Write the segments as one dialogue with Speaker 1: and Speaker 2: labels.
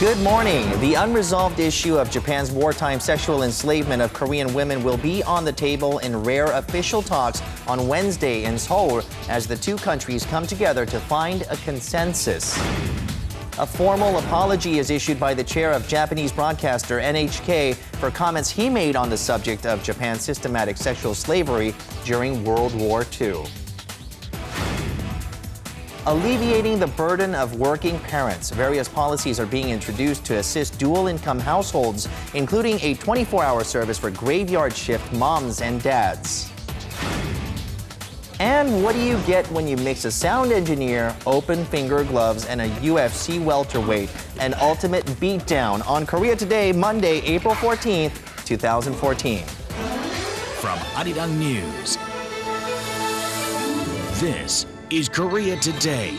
Speaker 1: Good morning. The unresolved issue of Japan's wartime sexual enslavement of Korean women will be on the table in rare official talks on Wednesday in Seoul as the two countries come together to find a consensus. A formal apology is issued by the chair of Japanese broadcaster NHK for comments he made on the subject of Japan's systematic sexual slavery during World War II. Alleviating the burden of working parents. Various policies are being introduced to assist dual-income households, including a 24-hour service for graveyard shift moms and dads. And what do you get when you mix a sound engineer, open finger gloves, and a UFC welterweight? An ultimate beatdown on Korea Today, Monday, April 14th, 2014.
Speaker 2: From Arirang News, this is Korea Today.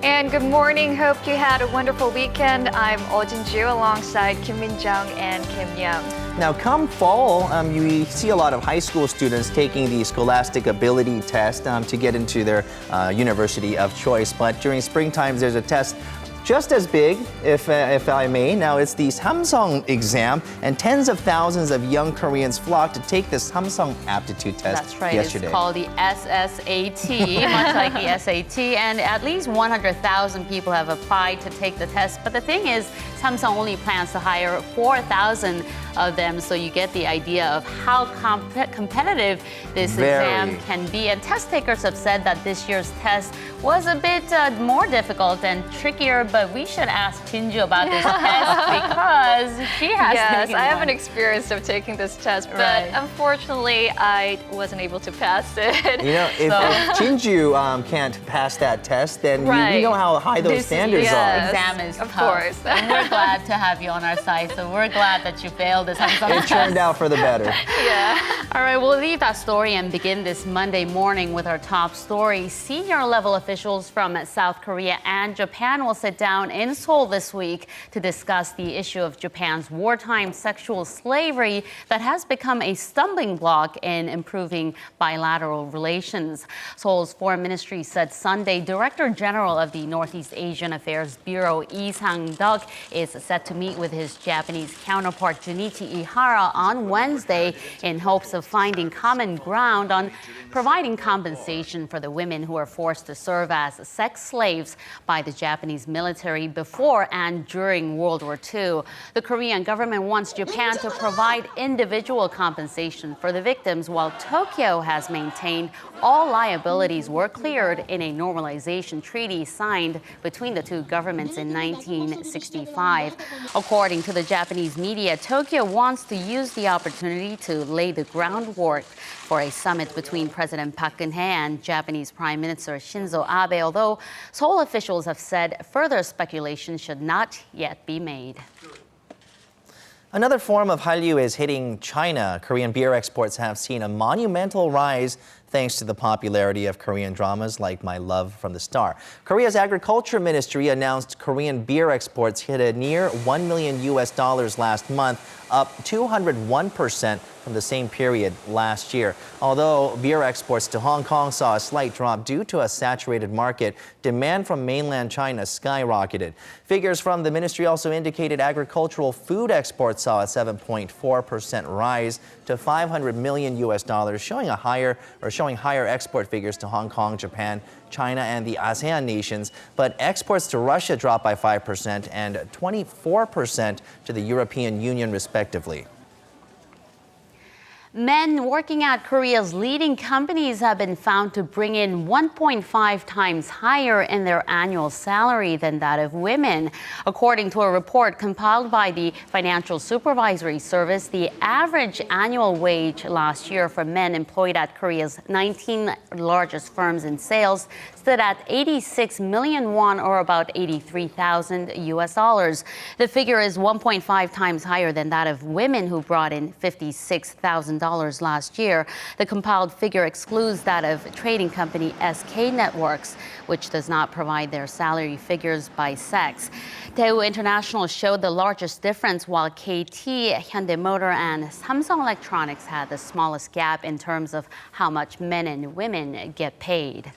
Speaker 3: And good morning. Hope you had a wonderful weekend. I'm Oh Jin-ju alongside Kim Min-jung and Kim Young.
Speaker 1: Now, come fall, you see a lot of high school students taking the Scholastic Ability Test to get into their university of choice. But during springtime, there's a test just as big, if I may. Now, it's the Samsung exam, and tens of thousands of young Koreans flocked to take the Samsung aptitude test
Speaker 4: That's right.
Speaker 1: yesterday.
Speaker 4: It's called the SSAT, much like the SAT, and at least 100,000 people have applied to take the test. But the thing is, Samsung only plans to hire 4,000 of them, so you get the idea of how competitive this exam can be. And test takers have said that this year's test was a bit more difficult and trickier, but we should ask Jin-ju about this test because she has
Speaker 3: Yes,
Speaker 4: taken
Speaker 3: I have
Speaker 4: one.
Speaker 3: an experience of taking this test, but
Speaker 4: Right.
Speaker 3: unfortunately, I wasn't able to pass it.
Speaker 1: You know, if Jin-ju can't pass that test, then
Speaker 3: Right.
Speaker 1: you know how high those
Speaker 4: This
Speaker 1: standards
Speaker 3: yes.
Speaker 1: are.
Speaker 4: exam is
Speaker 3: Of
Speaker 4: tough.
Speaker 3: course.
Speaker 4: And we're glad to have you on our side, so we're glad that you failed this Samsung
Speaker 1: It
Speaker 4: test.
Speaker 1: turned out for the better.
Speaker 3: Yeah.
Speaker 4: All right, we'll leave that story and begin this Monday morning with our top story. Senior level officials from South Korea and Japan will sit down in Seoul this week to discuss the issue of Japan's wartime sexual slavery that has become a stumbling block in improving bilateral relations. Seoul's Foreign Ministry said Sunday Director General of the Northeast Asian Affairs Bureau Lee Sang-duk is set to meet with his Japanese counterpart Junichi Ihara on Wednesday in hopes of finding common ground on providing compensation for the women who were forced to serve as sex slaves by the Japanese military before and during World War II. The Korean government wants Japan to provide individual compensation for the victims, while Tokyo has maintained all liabilities were cleared in a normalization treaty signed between the two governments in 1965. According to the Japanese media, Tokyo wants to use the opportunity to lay the groundwork for a summit between President Park Geun-hye and Japanese Prime Minister Shinzo Abe, although Seoul officials have said further speculation should not yet be made.
Speaker 1: Another form of Hallyu is hitting China. Korean beer exports have seen a monumental rise thanks to the popularity of Korean dramas like My Love from the Star. Korea's Agriculture Ministry announced Korean beer exports hit a near $1 million last month, up 201% from the same period last year. Although beer exports to Hong Kong saw a slight drop due to a saturated market, demand from mainland China skyrocketed. Figures from the ministry also indicated agricultural food exports saw a 7.4% rise to $500 million, showing higher export figures to Hong Kong, Japan, China, and the ASEAN nations. But exports to Russia dropped by 5% and 24% to the European Union, respectively.
Speaker 4: Men working at Korea's leading companies have been found to bring in 1.5 times higher in their annual salary than that of women. According to a report compiled by the Financial Supervisory Service, the average annual wage last year for men employed at Korea's 19 largest firms in sales stood at 86 million won, or about $83,000. The figure is 1.5 times higher than that of women, who brought in $56,000 last year. The compiled figure excludes that of trading company SK Networks, which does not provide their salary figures by sex. Daewoo International showed the largest difference, while KT, Hyundai Motor, and Samsung Electronics had the smallest gap in terms of how much men and women get paid.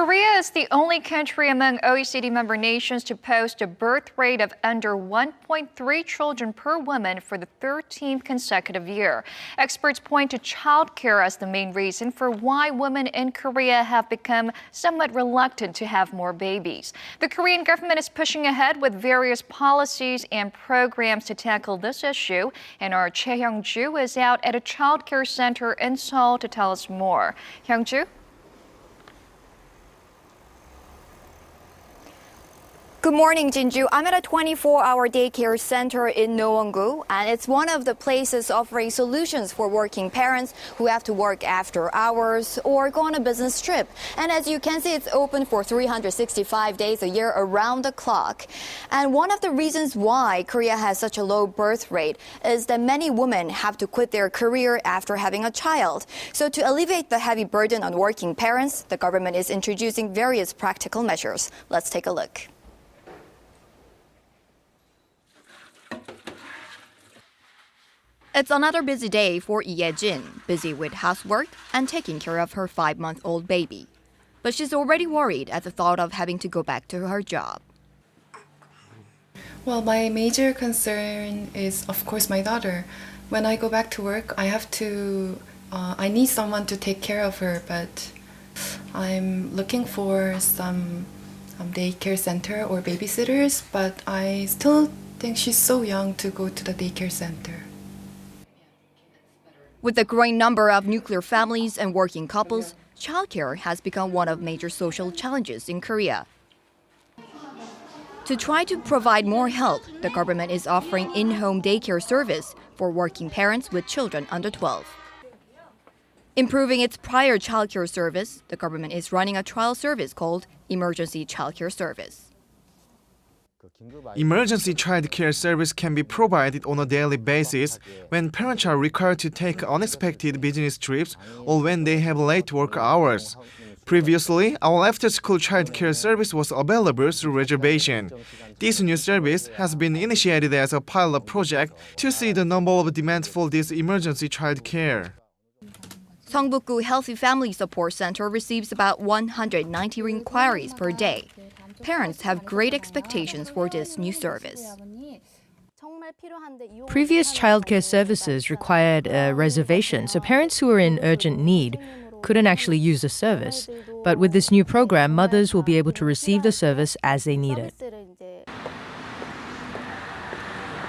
Speaker 3: Korea is the only country among OECD member nations to post a birth rate of under 1.3 children per woman for the 13th consecutive year. Experts point to childcare as the main reason for why women in Korea have become somewhat reluctant to have more babies. The Korean government is pushing ahead with various policies and programs to tackle this issue, and our Choi Hyung-ju is out at a childcare center in Seoul to tell us more. Hyung-ju?
Speaker 5: Good morning, Jinju. I'm at a 24-hour daycare center in Nowon-gu, and it's one of the places offering solutions for working parents who have to work after hours or go on a business trip. And as you can see, it's open for 365 days a year around the clock. And one of the reasons why Korea has such a low birth rate is that many women have to quit their career after having a child. So to alleviate the heavy burden on working parents, the government is introducing various practical measures. Let's take a look. It's another busy day for Ye-jin, busy with housework and taking care of her 5-month-old baby. But she's already worried at the thought of having to go back to her job.
Speaker 6: Well, my major concern is, of course, my daughter. When I go back to work, I need someone to take care of her, but I'm looking for some daycare center or babysitters, but I still think she's so young to go to the daycare center.
Speaker 5: With the growing number of nuclear families and working couples, childcare has become one of major social challenges in Korea. To try to provide more help, the government is offering in-home daycare service for working parents with children under 12. Improving its prior childcare service, the government is running a trial service called Emergency Childcare Service.
Speaker 7: Emergency childcare service can be provided on a daily basis when parents are required to take unexpected business trips or when they have late work hours. Previously, our after-school childcare service was available through reservation. This new service has been initiated as a pilot project to see the number of demand for this emergency childcare.
Speaker 5: Seongbuk-gu Healthy Family Support Center receives about 190 inquiries per day. Parents have great expectations for this new service.
Speaker 8: Previous childcare services required a reservation, so parents who were in urgent need couldn't actually use the service. But with this new program, mothers will be able to receive the service as they need it.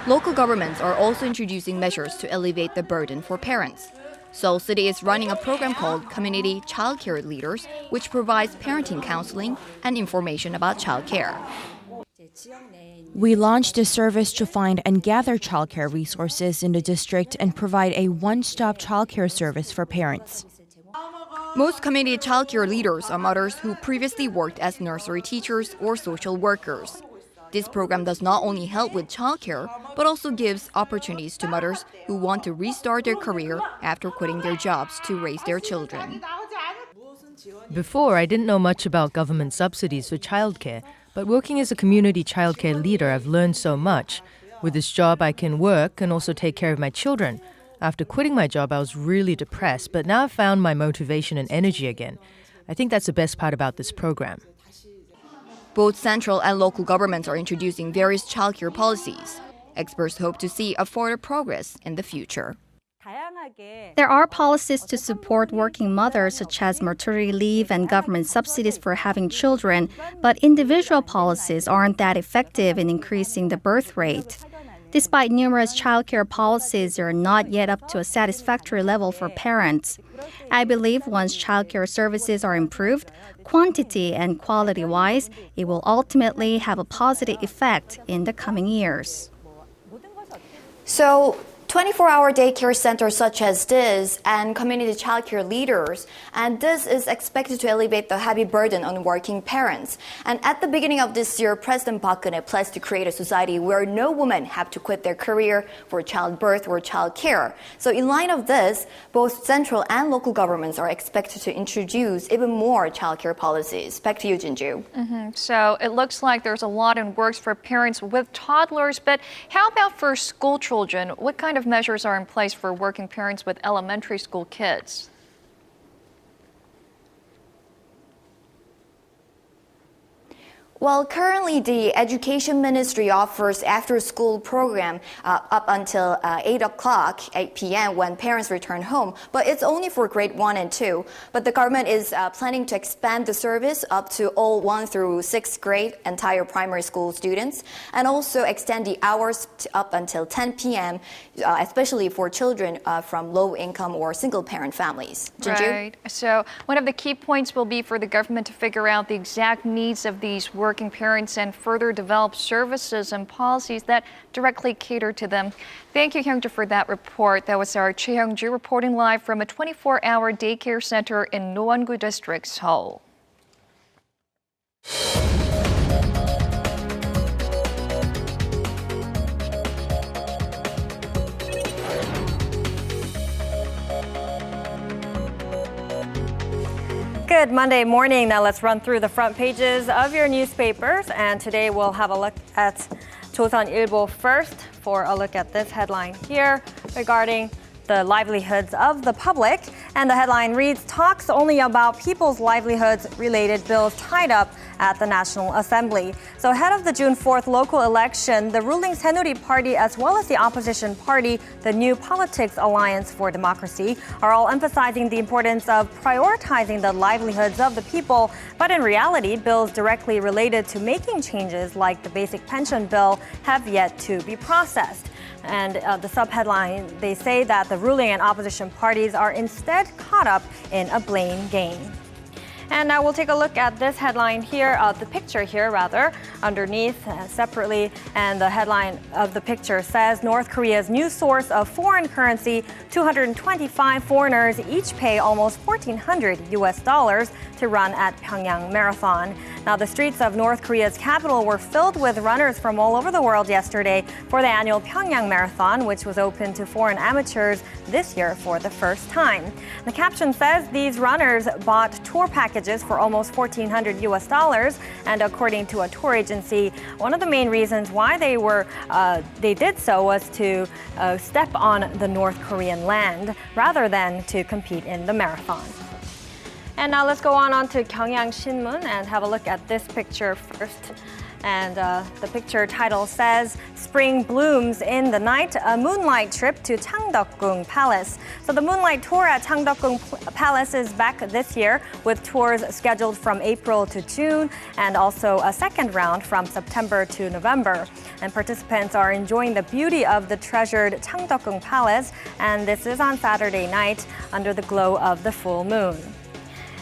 Speaker 5: Local governments are also introducing measures to alleviate the burden for parents. Seoul City is running a program called Community Childcare Leaders, which provides parenting counseling and information about childcare.
Speaker 9: We launched a service to find and gather childcare resources in the district and provide a one-stop childcare service for parents.
Speaker 5: Most community childcare leaders are mothers who previously worked as nursery teachers or social workers. This program does not only help with childcare, but also gives opportunities to mothers who want to restart their career after quitting their jobs to raise their children.
Speaker 8: Before, I didn't know much about government subsidies for childcare, but working as a community childcare leader, I've learned so much. With this job, I can work and also take care of my children. After quitting my job, I was really depressed, but now I've found my motivation and energy again. I think that's the best part about this program.
Speaker 5: Both central and local governments are introducing various childcare policies. Experts hope to see a further progress in the future.
Speaker 10: There are policies to support working mothers, such as maternity leave and government subsidies for having children, but individual policies aren't that effective in increasing the birth rate. Despite numerous childcare policies, they are not yet up to a satisfactory level for parents. I believe once childcare services are improved, quantity and quality-wise, it will ultimately have a positive effect in the coming years.
Speaker 5: So, 24-hour daycare centers such as this and community childcare leaders, and this is expected to alleviate the heavy burden on working parents. And at the beginning of this year, President Park Geun-hye pledged to create a society where no women have to quit their career for childbirth or childcare. So in line of this, both central and local governments are expected to introduce even more childcare policies. Back to you, Jinju.
Speaker 3: So it looks like there's a lot in works for parents with toddlers, but how about for school children? What kind of measures are in place for working parents with elementary school kids?
Speaker 5: Well, currently the Education Ministry offers after-school program up until 8 p.m. when parents return home, but it's only for grade 1 and 2. But the government is planning to expand the service up to all 1 through 6th grade entire primary school students, and also extend the hours up until 10 p.m., especially for children from low-income or single-parent families. Jinju?
Speaker 3: Right. So one of the key points will be for the government to figure out the exact needs of these working parents and further develop services and policies that directly cater to them. Thank you, Hyungju, for that report. That was our Choi Hyungju reporting live from a 24-hour daycare center in Nowon-gu District, Seoul.
Speaker 11: Good Monday morning. Now let's run through the front pages of your newspapers. And today we'll have a look at 조선일보 first for a look at this headline here regarding the livelihoods of the public. And the headline reads, talks only about people's livelihoods related bills tied up at the National Assembly. So ahead of the June 4th local election, the ruling Saenuri Party as well as the opposition party, the New Politics Alliance for Democracy, are all emphasizing the importance of prioritizing the livelihoods of the people. But in reality, bills directly related to making changes like the basic pension bill have yet to be processed. And the subheadline, they say that the ruling and opposition parties are instead caught up in a blame game. And now we'll take a look at this headline here, the picture here rather, underneath separately. And the headline of the picture says, North Korea's new source of foreign currency, 225 foreigners each pay almost $1,400 to run at Pyongyang Marathon. Now, the streets of North Korea's capital were filled with runners from all over the world yesterday for the annual Pyongyang Marathon, which was open to foreign amateurs this year for the first time. The caption says these runners bought tour packages for almost $1,400, and according to a tour agency, one of the main reasons why they did so was to step on the North Korean land rather than to compete in the marathon. And now let's go on to Gyeongyang Shinmun and have a look at this picture first. And the picture title says, Spring Blooms in the Night, a moonlight trip to Changdeokgung Palace. So the moonlight tour at Changdeokgung Palace is back this year with tours scheduled from April to June and also a second round from September to November. And participants are enjoying the beauty of the treasured Changdeokgung Palace, and this is on Saturday night under the glow of the full moon.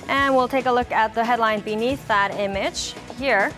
Speaker 11: And we'll take a look at the headline beneath that image here.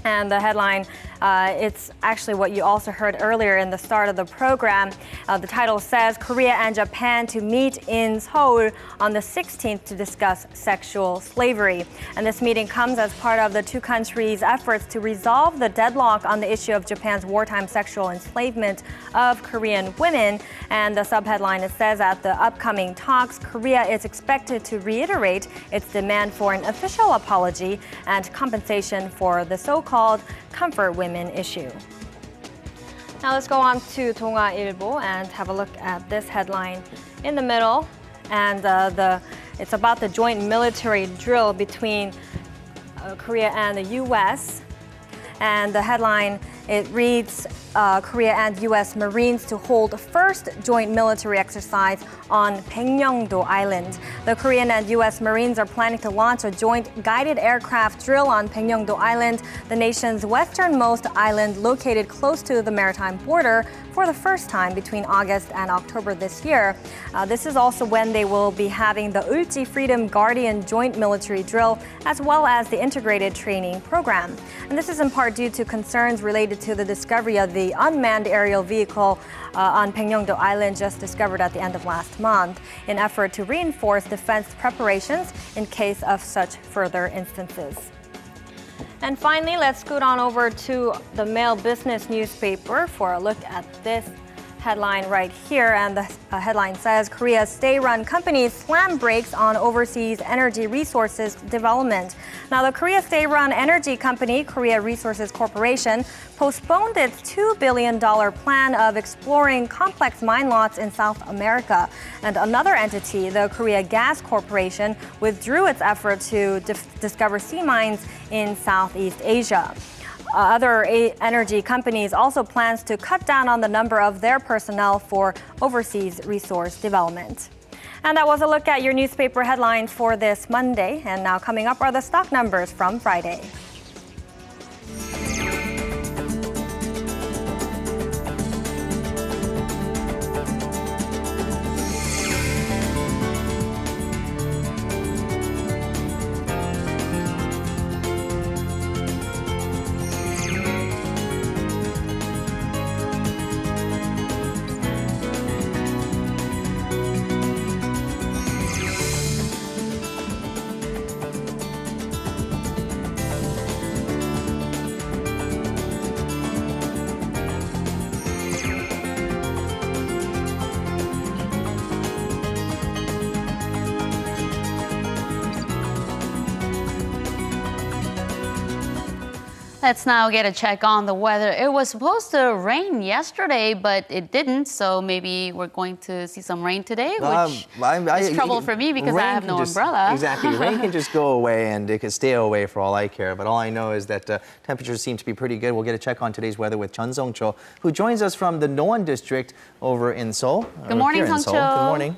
Speaker 11: And the headline, it's actually what you also heard earlier in the start of the program. The title says, Korea and Japan to meet in Seoul on the 16th to discuss sexual slavery. And this meeting comes as part of the two countries' efforts to resolve the deadlock on the issue of Japan's wartime sexual enslavement of Korean women. And the subheadline, it says, at the upcoming talks, Korea is expected to reiterate its demand for an official apology and compensation for the so-called comfort women issue. Now let's go on to 동아일보 and have a look at this headline in the middle. And it's about the joint military drill between Korea and the U.S. And the headline, it reads, Korea and U.S. Marines to hold first joint military exercise on Baekneung-do Island. The Korean and U.S. Marines are planning to launch a joint guided aircraft drill on Baekneung-do Island, the nation's westernmost island located close to the maritime border, for the first time between August and October this year. This is also when they will be having the Ulji Freedom Guardian joint military drill, as well as the integrated training program. And this is in part due to concerns related to the discovery of the unmanned aerial vehicle on Baekneung-do Island just discovered at the end of last month, in effort to reinforce defense preparations in case of such further instances. And finally, let's scoot on over to the Mail Business newspaper for a look at this headline right here, and the headline says Korea's state-run companies slam brakes on overseas energy resources development. Now, the Korea state-run energy company, Korea Resources Corporation, postponed its $2 billion plan of exploring complex mine lots in South America. And another entity, the Korea Gas Corporation, withdrew its effort to discover sea mines in Southeast Asia. Other energy companies also plans to cut down on the number of their personnel for overseas resource development. And that was a look at your newspaper headlines for this Monday. And now coming up are the stock numbers from Friday.
Speaker 4: Let's now get a check on the weather. It was supposed to rain yesterday, but it didn't. So maybe we're going to see some rain today, which is trouble for me because I have no umbrella.
Speaker 1: Exactly. Rain can just go away and it can stay away for all I care. But all I know is that temperatures seem to be pretty good. We'll get a check on today's weather with Chun Song-cho, who joins us from the Noan district over in Seoul.
Speaker 4: Good morning,
Speaker 1: Song-cho. Good morning.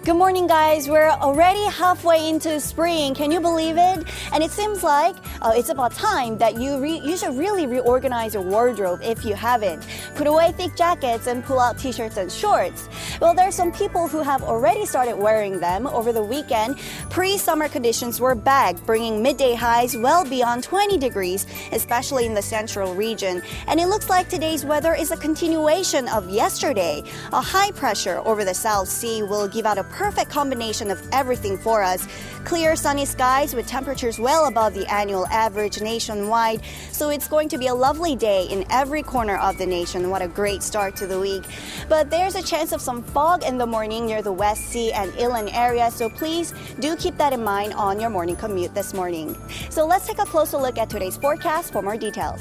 Speaker 12: Good morning, guys. We're already halfway into spring. Can you believe it? And it seems like it's about time that you should really reorganize your wardrobe if you haven't. Put away thick jackets and pull out t-shirts and shorts. Well, there are some people who have already started wearing them over the weekend. Pre-summer conditions were back, bringing midday highs well beyond 20 degrees, especially in the central region. And it looks like today's weather is a continuation of yesterday. A high pressure over the South Sea will give out a perfect combination of everything for us. Clear sunny skies with temperatures well above the annual average nationwide. So it's going to be a lovely day in every corner of the nation. What a great start to the week. But there's a chance of some fog in the morning near the West Sea and inland area. So please do keep that in mind on your morning commute this morning. So let's take a closer look at today's forecast for more details.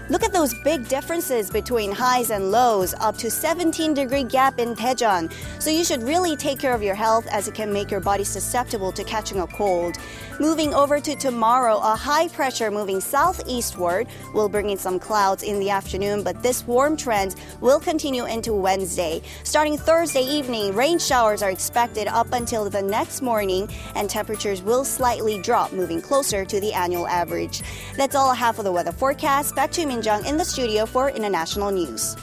Speaker 12: Look at those big differences between highs and lows, up to 17-degree gap in Daejeon. So you should really take care of your health as it can make your body susceptible to catching a cold. Moving over to tomorrow, a high pressure moving southeastward will bring in some clouds in the afternoon, but this warm trend will continue into Wednesday. Starting Thursday evening, rain showers are expected up until the next morning, and temperatures will slightly drop, moving closer to the annual average. That's all I have for the weather forecast. Back to Min Jung in the studio for international news.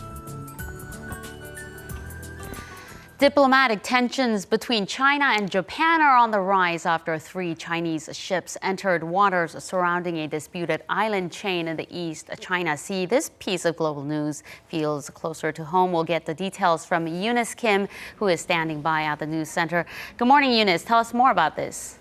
Speaker 4: Diplomatic tensions between China and Japan are on the rise after 3 Chinese ships entered waters surrounding a disputed island chain in the East China Sea. This piece of global news feels closer to home. We'll get the details from Eunice Kim, who is standing by at the news center. Good morning, Eunice. Tell us more about this.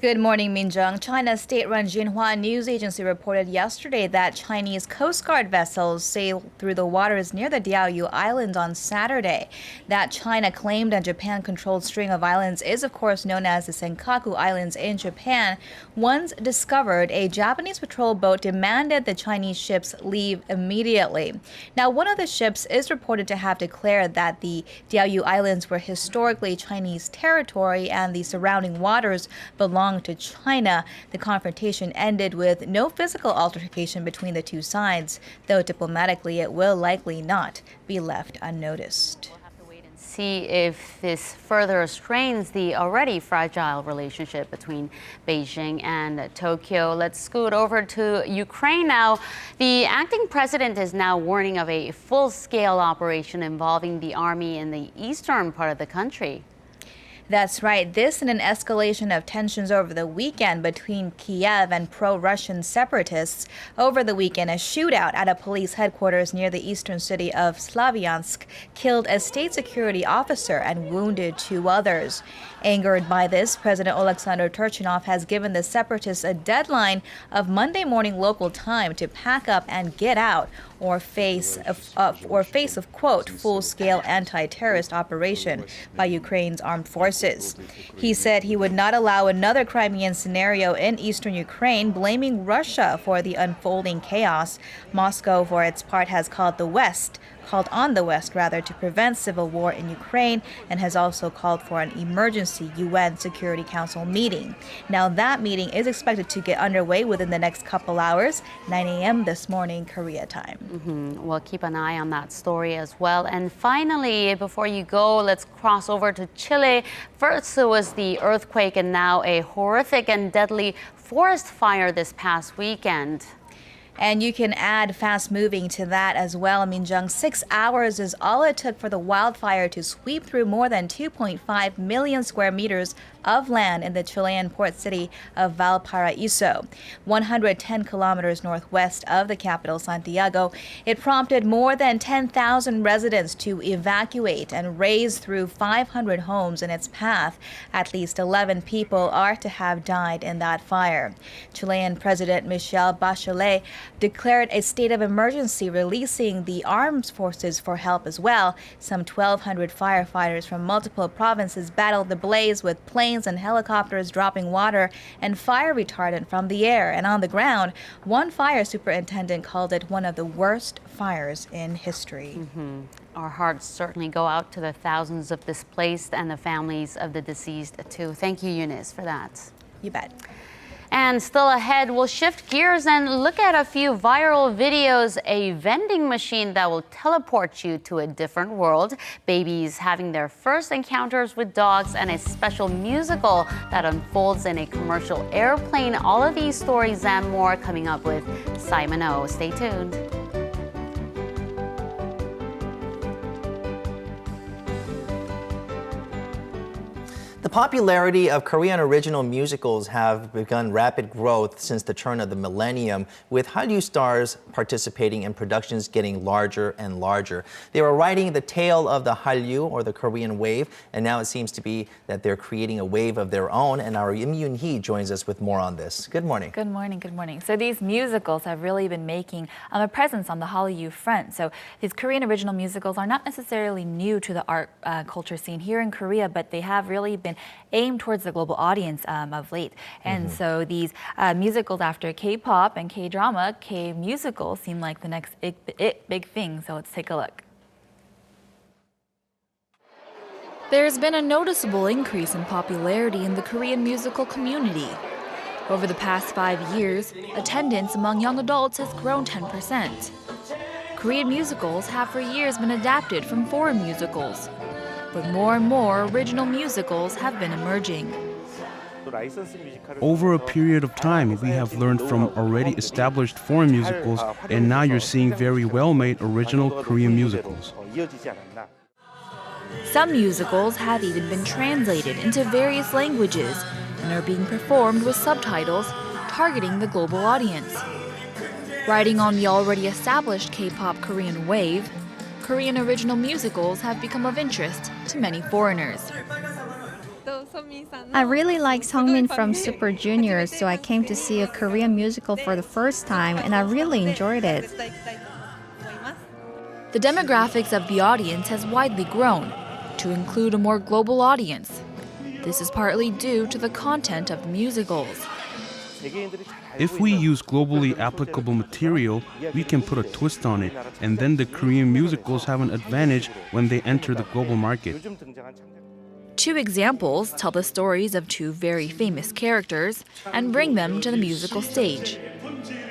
Speaker 13: Good morning, Minjung. China's state-run Xinhua news agency reported yesterday that Chinese Coast Guard vessels sailed through the waters near the Diaoyu Islands on Saturday. That China-claimed and Japan-controlled string of islands is, of course, known as the Senkaku Islands in Japan. Once discovered, a Japanese patrol boat demanded the Chinese ships leave immediately. Now, one of the ships is reported to have declared that the Diaoyu Islands were historically Chinese territory and the surrounding waters belonged to China. The confrontation ended with no physical altercation between the two sides, though diplomatically it will likely not be left unnoticed.
Speaker 4: We'll have to wait and see if this further strains the already fragile relationship between Beijing and Tokyo. Let's scoot over to Ukraine now. The acting president is now warning of a full-scale operation involving the army in the eastern part of the country.
Speaker 13: That's right. This and an escalation of tensions over the weekend between Kiev and pro-Russian separatists. Over the weekend, a shootout at a police headquarters near the eastern city of Slavyansk killed a state security officer and wounded 2 others. Angered by this, President Oleksandr Turchinov has given the separatists a deadline of Monday morning local time to pack up and get out or face a quote, full-scale anti-terrorist operation by Ukraine's armed forces. He said he would not allow another Crimean scenario in eastern Ukraine, blaming Russia for the unfolding chaos. Moscow, for its part, has called on the West to prevent civil war in Ukraine, and has also called for an emergency UN Security Council meeting. Now that meeting is expected to get underway within the next couple hours, 9 a.m. this morning, Korea time.
Speaker 4: We'll keep an eye on that story as well. And finally, before you go, let's cross over to Chile. First it was the earthquake, and now a horrific and deadly forest fire this past weekend.
Speaker 13: And you can add fast moving to that as well. Minjung, 6 hours is all it took for the wildfire to sweep through more than 2.5 million square meters of land in the Chilean port city of Valparaiso, 110 kilometers northwest of the capital, Santiago. It prompted more than 10,000 residents to evacuate and raze through 500 homes in its path. At least 11 people are to have died in that fire. Chilean President Michelle Bachelet declared a state of emergency, releasing the armed forces for help as well. Some 1,200 firefighters from multiple provinces battled the blaze with planes and helicopters dropping water and fire retardant from the air and on the ground. One fire superintendent called it one of the worst fires in history.
Speaker 4: Our hearts certainly go out to the thousands of displaced and the families of the deceased too. Thank you, Eunice, for that.
Speaker 13: You bet.
Speaker 4: And still ahead, we'll shift gears and look at a few viral videos, a vending machine that will teleport you to a different world, babies having their first encounters with dogs, and a special musical that unfolds in a commercial airplane. All of these stories and more coming up with Simon O. Stay tuned.
Speaker 1: The popularity of Korean original musicals have begun rapid growth since the turn of the millennium, with Hallyu stars participating in productions getting larger and larger. They were riding the tail of the Hallyu, or the Korean wave, and now it seems to be that they're creating a wave of their own, and our Im Yoon-hee joins us with more on this. Good morning.
Speaker 14: Good morning, good morning. So these musicals have really been making a presence on the Hallyu front. So these Korean original musicals are not necessarily new to the art culture scene here in Korea, but they have really been aimed towards the global audience of late. And so these musicals after K-pop and K-drama, K-musicals seem like the next big thing. So let's take a look. There's been a noticeable increase in popularity in the Korean musical community. Over the past 5 years, attendance among young adults has grown 10%. Korean musicals have for years been adapted from foreign musicals, but more and more original musicals have been emerging.
Speaker 15: Over a period of time, we have learned from already established foreign musicals, and now you're seeing very well-made original Korean musicals.
Speaker 14: Some musicals have even been translated into various languages and are being performed with subtitles targeting the global audience. Riding on the already established K-pop Korean wave, Korean original musicals have become of interest to many foreigners.
Speaker 10: I really like Sungmin from Super Junior, so I came to see a Korean musical for the first time, and I really enjoyed it.
Speaker 14: The demographics of the audience has widely grown to include a more global audience. This is partly due to the content of the musicals.
Speaker 15: If we use globally applicable material, we can put a twist on it, and then the Korean musicals have an advantage when they enter the global market.
Speaker 14: 2 examples tell the stories of 2 very famous characters and bring them to the musical stage.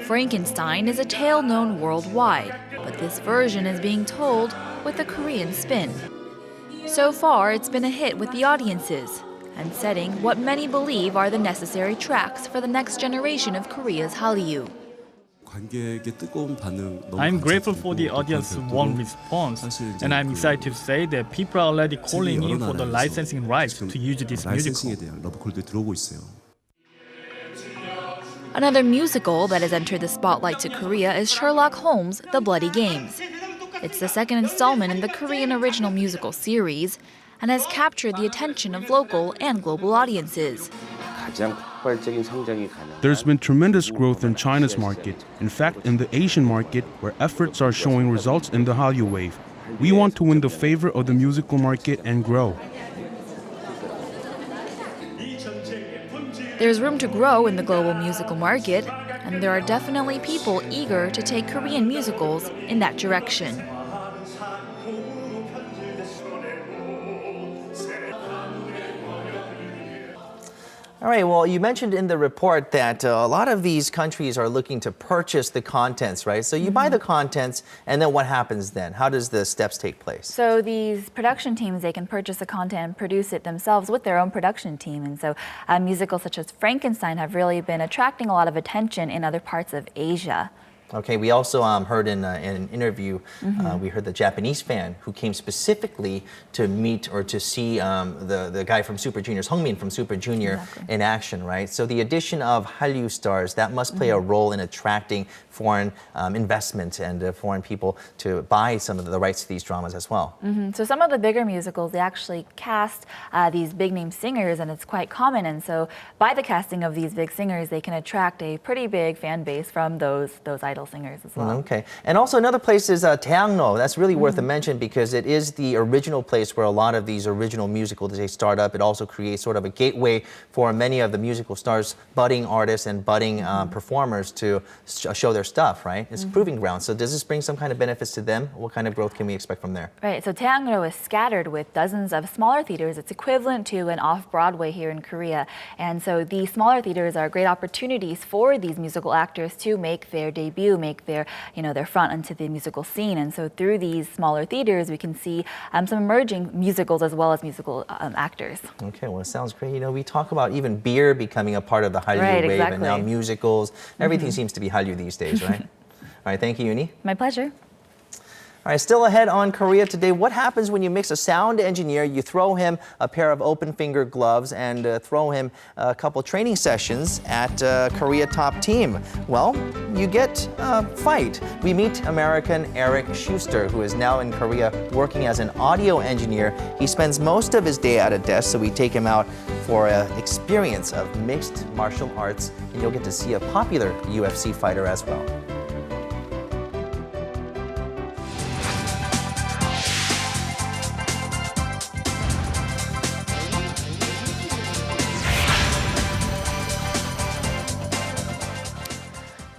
Speaker 14: Frankenstein is a tale known worldwide, but this version is being told with a Korean spin. So far, it's been a hit with the audiences and setting what many believe are the necessary tracks for the next generation of Korea's Hallyu.
Speaker 16: I'm grateful for the audience's warm response, and I'm excited to say that people are already calling in for the licensing rights to use this musical.
Speaker 14: Another musical that has entered the spotlight to Korea is Sherlock Holmes: The Bloody Games. It's the second installment in the Korean original musical series and has captured the attention of local and global audiences.
Speaker 15: There's been tremendous growth in China's market. In fact, in the Asian market, where efforts are showing results in the Hallyu wave. We want to win the favor of the musical market and grow.
Speaker 14: There's room to grow in the global musical market, and there are definitely people eager to take Korean musicals in that direction.
Speaker 1: All right, well, you mentioned in the report that a lot of these countries are looking to purchase the contents, right? So you buy the contents, and then what happens then? How does the steps take place?
Speaker 14: So these production teams, they can purchase the content and produce it themselves with their own production team. And so musicals such as Frankenstein have really been attracting a lot of attention in other parts of Asia.
Speaker 1: Okay, we also heard in an interview, we heard the Japanese fan who came specifically to meet or to see the guy from Super Junior's, Hongmin from Super Junior in action, right? So the addition of Hallyu stars, that must play a role in attracting foreign investment and foreign people to buy some of the rights to these dramas as well.
Speaker 14: So some of the bigger musicals, they actually cast these big name singers, and it's quite common. And so by the casting of these big singers, they can attract a pretty big fan base from those idol singers as well.
Speaker 1: Okay. And also another place is Daeangno. That's really worth a mention because it is the original place where a lot of these original musicals, they start up. It also creates sort of a gateway for many of the musical stars, budding artists and budding performers to show their stuff, right? It's proving ground. So does this bring some kind of benefits to them? What kind of growth can we expect from there?
Speaker 14: Right. So Daeangno is scattered with dozens of smaller theaters. It's equivalent to an off-Broadway here in Korea. And so these smaller theaters are great opportunities for these musical actors to make their debut, make their front into the musical scene. And so through these smaller theaters, we can see some emerging musicals as well as musical actors.
Speaker 1: Okay, well, it sounds great. You know, we talk about even beer becoming a part of the Hallyu wave, and now musicals. Everything seems to be Hallyu these days, right? All right, thank you, Uni.
Speaker 14: My pleasure.
Speaker 1: All right, still ahead on Korea Today. What happens when you mix a sound engineer, you throw him a pair of open finger gloves and throw him a couple training sessions at Korea Top Team? Well, you get a fight. We meet American Eric Shuster, who is now in Korea working as an audio engineer. He spends most of his day at a desk, so we take him out for an experience of mixed martial arts, and you'll get to see a popular UFC fighter as well.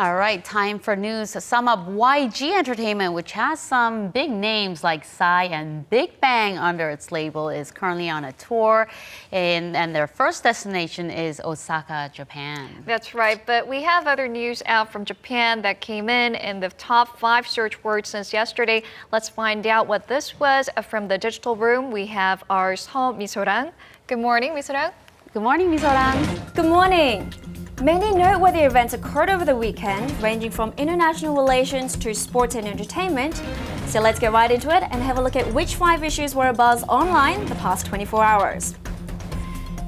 Speaker 4: All right, time for news. To sum up, YG Entertainment, which has some big names like Psy and Big Bang under its label, is currently on a tour, and their first destination is Osaka, Japan.
Speaker 3: That's right, but we have other news out from Japan that came in the top 5 search words since yesterday. Let's find out what this was. From the digital room, we have our Seo Misorang. Good morning, Misorang.
Speaker 4: Good morning, Misorang.
Speaker 17: Good morning. Many noteworthy events occurred over the weekend, ranging from international relations to sports and entertainment. So let's get right into it and have a look at which 5 issues were abuzz online the past 24 hours.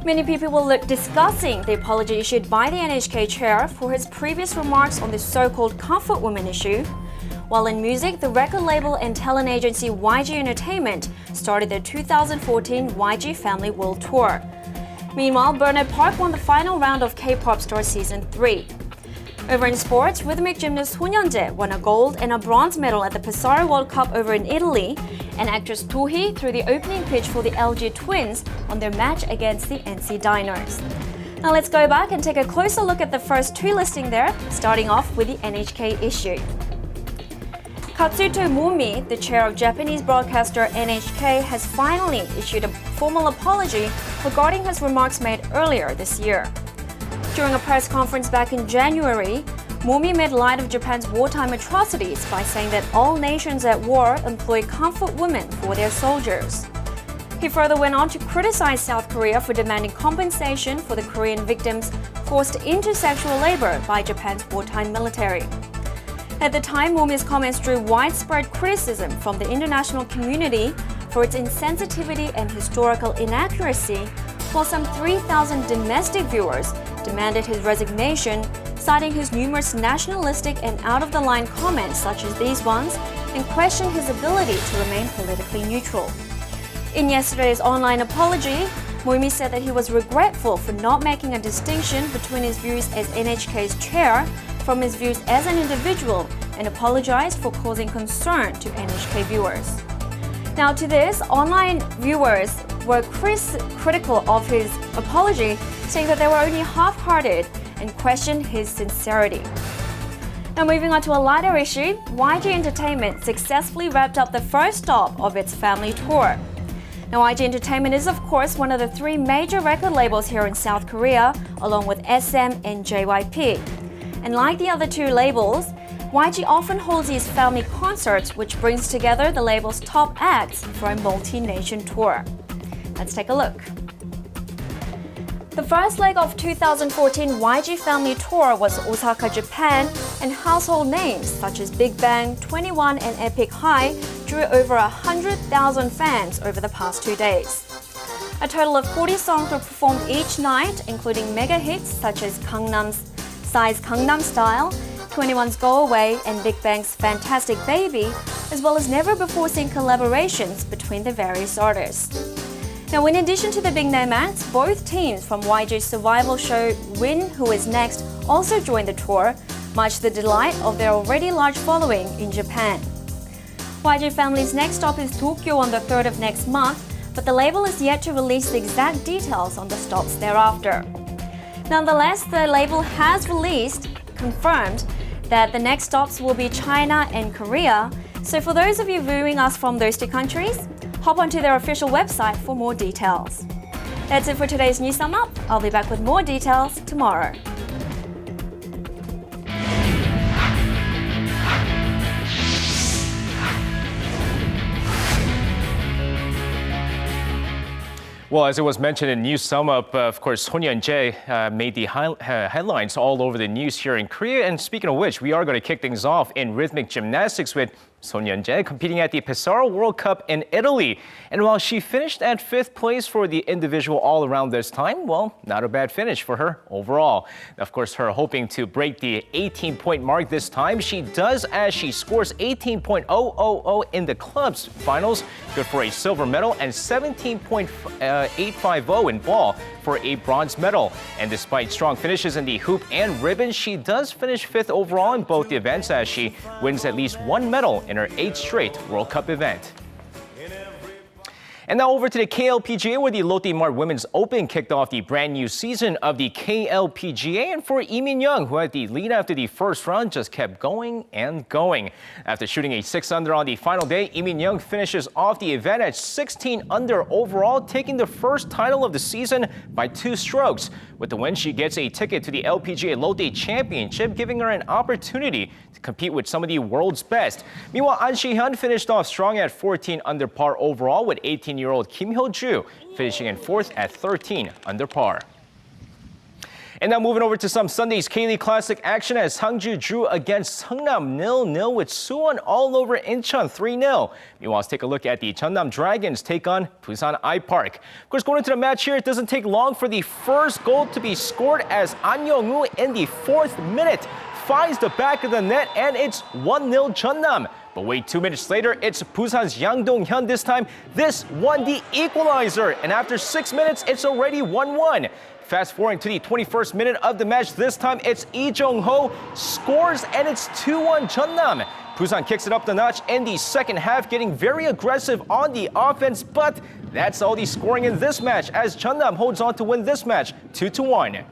Speaker 17: Many people were discussing the apology issued by the NHK chair for his previous remarks on the so-called comfort woman issue. While in music, the record label and talent agency YG Entertainment started their 2014 YG Family World Tour. Meanwhile, Bernard Park won the final round of K-pop Star Season 3. Over in sports, rhythmic gymnast Hoon Yeon-jae won a gold and a bronze medal at the Pesaro World Cup over in Italy, and actress Do Hee threw the opening pitch for the LG Twins on their match against the NC Diners. Now let's go back and take a closer look at the first 2 listing there, starting off with the NHK issue. Katsuto Momi, the chair of Japanese broadcaster NHK, has finally issued a formal apology regarding his remarks made earlier this year. During a press conference back in January, Momi made light of Japan's wartime atrocities by saying that all nations at war employ comfort women for their soldiers. He further went on to criticize South Korea for demanding compensation for the Korean victims forced into sexual labor by Japan's wartime military. At the time, Momi's comments drew widespread criticism from the international community for its insensitivity and historical inaccuracy, while some 3,000 domestic viewers demanded his resignation, citing his numerous nationalistic and out-of-the-line comments such as these ones, and questioned his ability to remain politically neutral. In yesterday's online apology, Momi said that he was regretful for not making a distinction between his views as NHK's chair from his views as an individual, and apologized for causing concern to NHK viewers. Now, to this, online viewers were critical of his apology, saying that they were only half-hearted and questioned his sincerity. Now, moving on to a lighter issue, YG Entertainment successfully wrapped up the first stop of its family tour. Now, YG Entertainment is, of course, one of the three major record labels here in South Korea, along with SM and JYP. And like the other two labels, YG often holds these family concerts, which brings together the label's top acts for a multi-nation tour. Let's take a look. The first leg of 2014 YG Family Tour was Osaka, Japan, and household names such as Big Bang, 21, and Epic High drew over 100,000 fans over the past 2 days. A total of 40 songs were performed each night, including mega hits such as Psy's Gangnam Style, 21's Go Away, and Big Bang's Fantastic Baby, as well as never-before-seen collaborations between the various artists. Now, in addition to the big name acts, both teams from YG's survival show Win Who Is Next also joined the tour, much to the delight of their already large following in Japan. YG Family's next stop is Tokyo on the 3rd of next month, but the label is yet to release the exact details on the stops thereafter. Nonetheless, the label has confirmed that the next stops will be China and Korea. So for those of you viewing us from those two countries, hop onto their official website for more details. That's it for today's News Sum Up. I'll be back with more details tomorrow.
Speaker 18: Well, as it was mentioned in News Sum Up, of course, Son Yeon-jae made the headlines all over the news here in Korea. And speaking of which, we are going to kick things off in rhythmic gymnastics with Son Yeon-jae competing at the Pesaro World Cup in Italy. And while she finished at 5th place for the individual all-around this time, well, not a bad finish for her overall. Of course, her hoping to break the 18-point mark this time. She does, as she scores 18.000 in the club's finals, good for a silver medal, and 17.850 in ball for a bronze medal. And despite strong finishes in the hoop and ribbon, she does finish 5th overall in both the events, as she wins at least one medal in her 8th straight World Cup event. And now over to the KLPGA, where the Lotte Mart Women's Open kicked off the brand new season of the KLPGA. And for Lee Min-young, who had the lead after the first round, just kept going and going. After shooting a 6-under on the final day, Lee Min-young finishes off the event at 16 under overall, taking the first title of the season by 2 strokes. With the win, she gets a ticket to the LPGA Lotte Championship, giving her an opportunity to compete with some of the world's best. Meanwhile, An Si-hyun finished off strong at 14 under par overall, with 18-year-old Kim Hyo-ju finishing in 4th at 13 under par. And now moving over to some Sunday's K-League Classic action, as Sangju drew against Seongnam 0-0 with Suwon all over Incheon 3-0. Meanwhile, let's take a look at the Jeonnam Dragons take on Busan I-Park. Of course, going into the match here, it doesn't take long for the first goal to be scored, as An Young-woo in the 4th minute finds the back of the net, and it's 1-0 Jeonnam. But wait, 2 minutes later, it's Busan's Yang Dong-hyun this time. This won the equalizer, and after 6 minutes, it's already 1-1. Fast forwarding to the 21st minute of the match, this time it's Lee Jong-ho scores, and it's 2-1 Jeonnam. Busan kicks it up the notch in the second half, getting very aggressive on the offense, but that's all the scoring in this match, as Jeonnam holds on to win this match 2-1.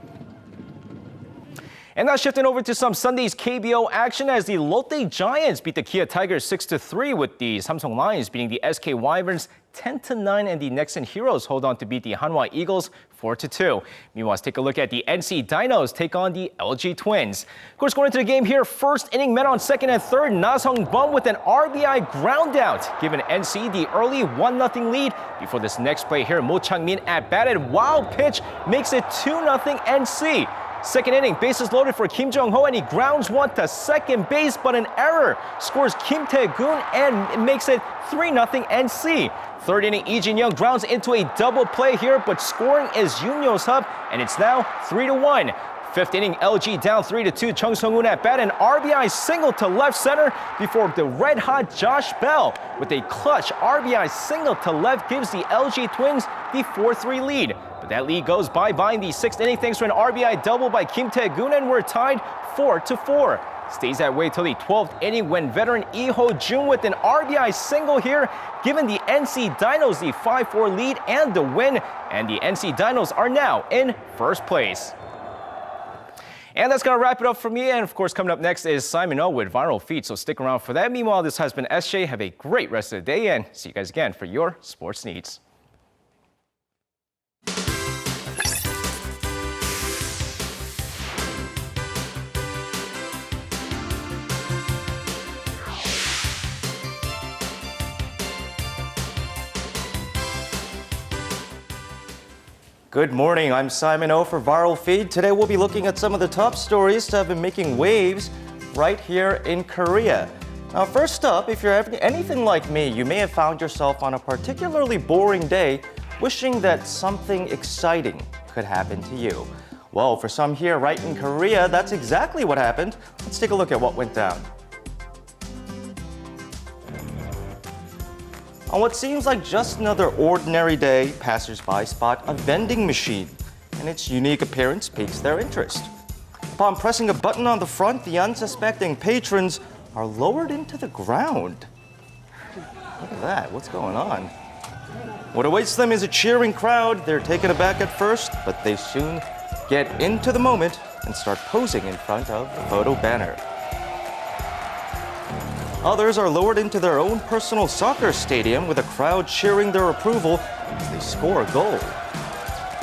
Speaker 18: And now shifting over to some Sunday's KBO action, as the Lotte Giants beat the Kia Tigers 6-3, with the Samsung Lions beating the SK Wyverns 10-9, and the Nexon Heroes hold on to beat the Hanwha Eagles 4-2. Meanwhile, let's take a look at the NC Dinos take on the LG Twins. Of course, going into the game here, first inning met on 2nd and 3rd. Na Sung-bum with an RBI ground out, giving NC the early 1-0 lead. Before this next play here, Mo Chang-min at batted, wild pitch makes it 2-0 NC. Second inning, bases loaded for Kim Jong-ho, and he grounds one to second base, but an error scores Kim Tae-gun and makes it 3-0 NC. Third inning, Lee Jin-young grounds into a double play here, but scoring is Yoon Yo-sub, and it's now 3-1. Fifth inning, LG down 3-2. Chung Sung-hoon at bat, an RBI single to left center before the red-hot Josh Bell with a clutch RBI single to left gives the LG Twins the 4-3 lead. But that lead goes bye-bye in the sixth inning thanks to an RBI double by Kim Tae-gun, and we're tied 4-4. Stays that way till the 12th inning when veteran Lee Ho-jun with an RBI single here, giving the NC Dinos the 5-4 lead and the win. And the NC Dinos are now in first place. And that's going to wrap it up for me. And of course, coming up next is Simon O with Viral Feed. So stick around for that. Meanwhile, this has been SJ. Have a great rest of the day and see you guys again for your sports needs.
Speaker 19: Good morning, I'm Simon O for Viral Feed. Today we'll be looking at some of the top stories that have been making waves right here in Korea. Now first up, if you're anything like me, you may have found yourself on a particularly boring day wishing that something exciting could happen to you. Well, for some here right in Korea, that's exactly what happened. Let's take a look at what went down. On what seems like just another ordinary day, passers-by spot a vending machine, and its unique appearance piques their interest. Upon pressing a button on the front, the unsuspecting patrons are lowered into the ground. Look at that, what's going on? What awaits them is a cheering crowd. They're taken aback at first, but they soon get into the moment and start posing in front of the photo banner. Others are lowered into their own personal soccer stadium with a crowd cheering their approval as they score a goal.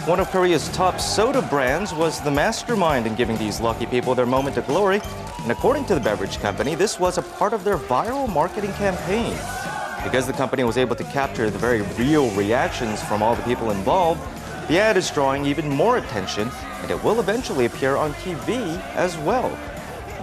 Speaker 19: One of Korea's top soda brands was the mastermind in giving these lucky people their moment of glory. And according to the beverage company, this was a part of their viral marketing campaign. Because the company was able to capture the very real reactions from all the people involved, the ad is drawing even more attention, and it will eventually appear on TV as well.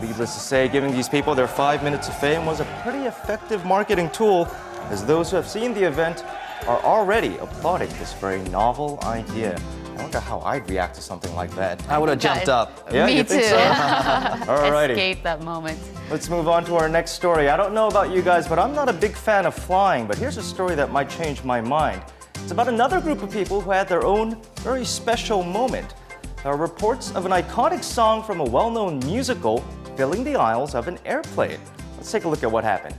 Speaker 19: Needless to say, giving these people their 5 minutes of fame was a pretty effective marketing tool, as those who have seen the event are already applauding this very novel idea. I wonder how I'd react to something like that.
Speaker 1: I would have jumped up.
Speaker 19: Yeah,
Speaker 4: Me
Speaker 19: you think
Speaker 4: too.
Speaker 19: so? Alrighty.
Speaker 4: Escape that moment.
Speaker 19: Let's move on to our next story. I don't know about you guys, but I'm not a big fan of flying, but here's a story that might change my mind. It's about another group of people who had their own very special moment. There are reports of an iconic song from a well-known musical filling the aisles of an airplane. Let's take a look at what happened.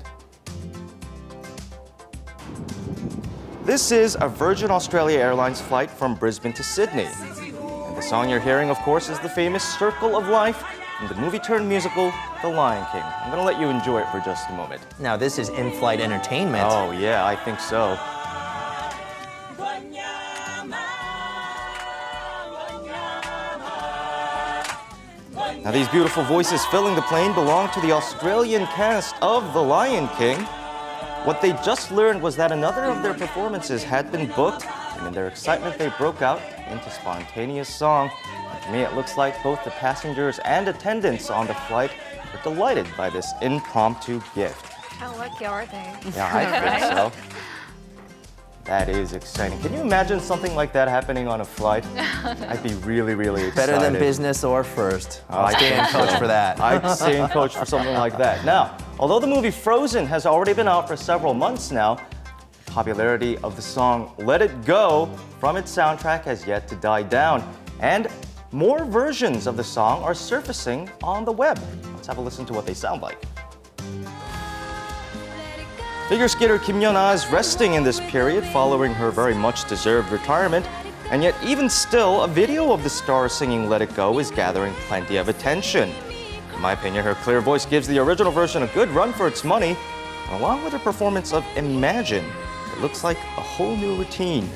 Speaker 19: This is a Virgin Australia Airlines flight from Brisbane to Sydney. And the song you're hearing, of course, is the famous Circle of Life from the movie-turned-musical The Lion King. I'm going to let you enjoy it for just a moment.
Speaker 1: Now, this is in-flight entertainment.
Speaker 19: Oh, yeah, I think so. Now, these beautiful voices filling the plane belong to the Australian cast of The Lion King. What they just learned was that another of their performances had been booked, and in their excitement, they broke out into spontaneous song. And to me, it looks like both the passengers and attendants on the flight were delighted by this impromptu gift.
Speaker 3: How lucky are they?
Speaker 19: Yeah, I think so. That is exciting. Can you imagine something like that happening on a flight? I'd be really, really excited.
Speaker 1: Better than business or first. I'll stay in coach for that.
Speaker 19: I'd stay in coach for something like that. Now, although the movie Frozen has already been out for several months now, the popularity of the song Let It Go from its soundtrack has yet to die down. And more versions of the song are surfacing on the web. Let's have a listen to what they sound like. Figure skater Kim Yeon-ah is resting in this period following her very much deserved retirement, and yet even still, a video of the star singing Let It Go is gathering plenty of attention. In my opinion, her clear voice gives the original version a good run for its money, and along with her performance of Imagine, it looks like a whole new routine.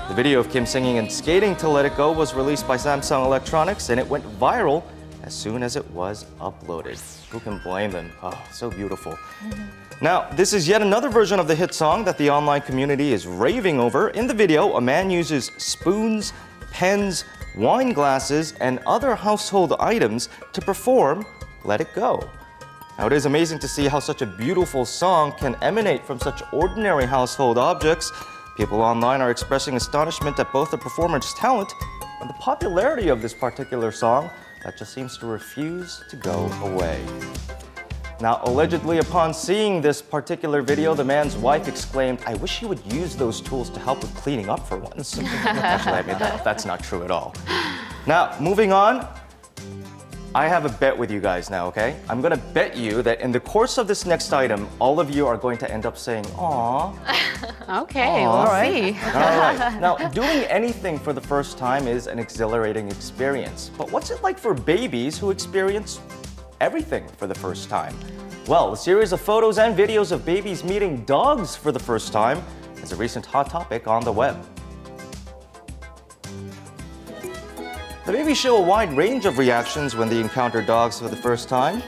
Speaker 19: The video of Kim singing and skating to Let It Go was released by Samsung Electronics, and it went viral as soon as it was uploaded. Who can blame them? Oh, so beautiful. Now, this is yet another version of the hit song that the online community is raving over. In the video, a man uses spoons, pens, wine glasses, and other household items to perform Let It Go. Now, it is amazing to see how such a beautiful song can emanate from such ordinary household objects. People online are expressing astonishment at both the performer's talent and the popularity of this particular song that just seems to refuse to go away. Now, allegedly, upon seeing this particular video, the man's wife exclaimed, "I wish you would use those tools to help with cleaning up for once." Actually, I made that up. That's not true at all. Now, moving on, I have a bet with you guys now, okay? I'm gonna bet you that in the course of this next item, all of you are going to end up saying, "Aw."
Speaker 4: Okay,
Speaker 19: Aw.
Speaker 4: we'll see.
Speaker 19: All right. Now, doing anything for the first time is an exhilarating experience. But what's it like for babies who experience everything for the first time? Well, a series of photos and videos of babies meeting dogs for the first time is a recent hot topic on the web. The babies show a wide range of reactions when they encounter dogs for the first time.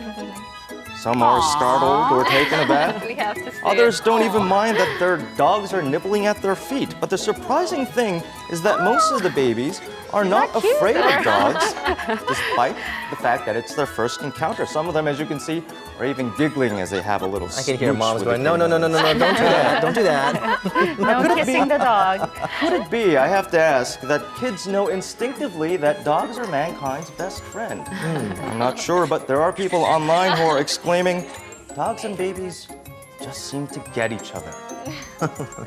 Speaker 19: Some are startled or taken aback.
Speaker 4: We have to say
Speaker 19: Others
Speaker 4: it.
Speaker 19: don't even mind that their dogs are nibbling at their feet. But the surprising thing is that most of the babies are not afraid of dogs, despite the fact that it's their first encounter. Some of them, as you can see, are even giggling as they have a little
Speaker 1: I can hear
Speaker 19: smooch
Speaker 1: moms
Speaker 19: with
Speaker 1: going,
Speaker 19: the
Speaker 1: "No, no, no, no, no, no, don't do that, don't do that."
Speaker 4: No kissing the dog.
Speaker 19: Could it be, I have to ask, that kids know instinctively that dogs are mankind's best friend? I'm not sure, but there are people online who are exclaiming, "Dogs and babies just seem to get each other."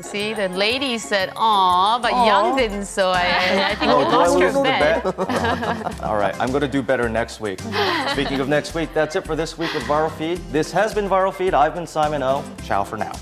Speaker 4: See, the lady said, "Aw," but Young didn't, so I think
Speaker 19: Oh,
Speaker 4: we
Speaker 19: do I
Speaker 4: lost
Speaker 19: lose
Speaker 4: her
Speaker 19: the
Speaker 4: bet.
Speaker 19: All right, I'm going to do better next week. Speaking of next week, that's it for this week with Viral Feed. This has been Viral Feed. I've been Simon O. Ciao for now.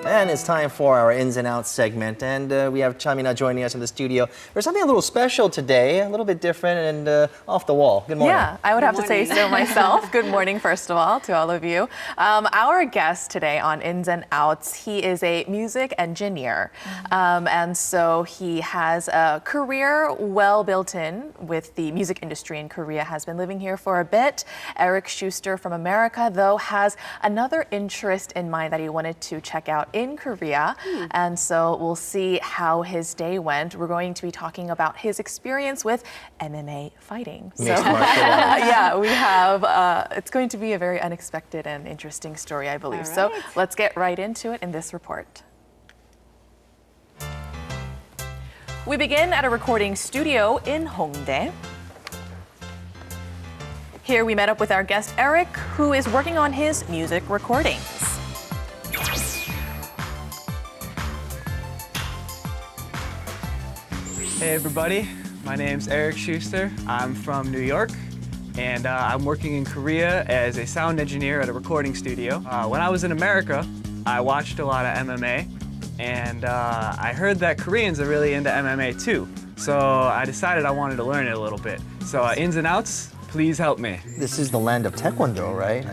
Speaker 1: And it's time for our Ins and Outs segment, and we have Chamina joining us in the studio. There's something a little special today, a little bit different and off the wall. Good morning.
Speaker 20: Yeah, I would have to say so myself. Good morning, first of all, to all of you. Our guest today on Ins and Outs, he is a music engineer, and so he has a career well built in with the music industry in Korea, has been living here for a bit. Eric Shuster from America, though, has another interest in mind that he wanted to check out in Korea, and so we'll see how his day went. We're going to be talking about his experience with MMA fighting. So, yeah, we have, it's going to be a very unexpected and interesting story, I believe. So let's get right into it in this report. We begin at a recording studio in Hongdae. Here we met up with our guest Eric, who is working on his music recordings.
Speaker 21: Hey everybody, my name's Eric Shuster. I'm from New York, and I'm working in Korea as a sound engineer at a recording studio. When I was in America, I watched a lot of MMA, and I heard that Koreans are really into MMA too. So I decided I wanted to learn it a little bit. So Ins and Outs, please help me.
Speaker 1: This is the land of Taekwondo, right?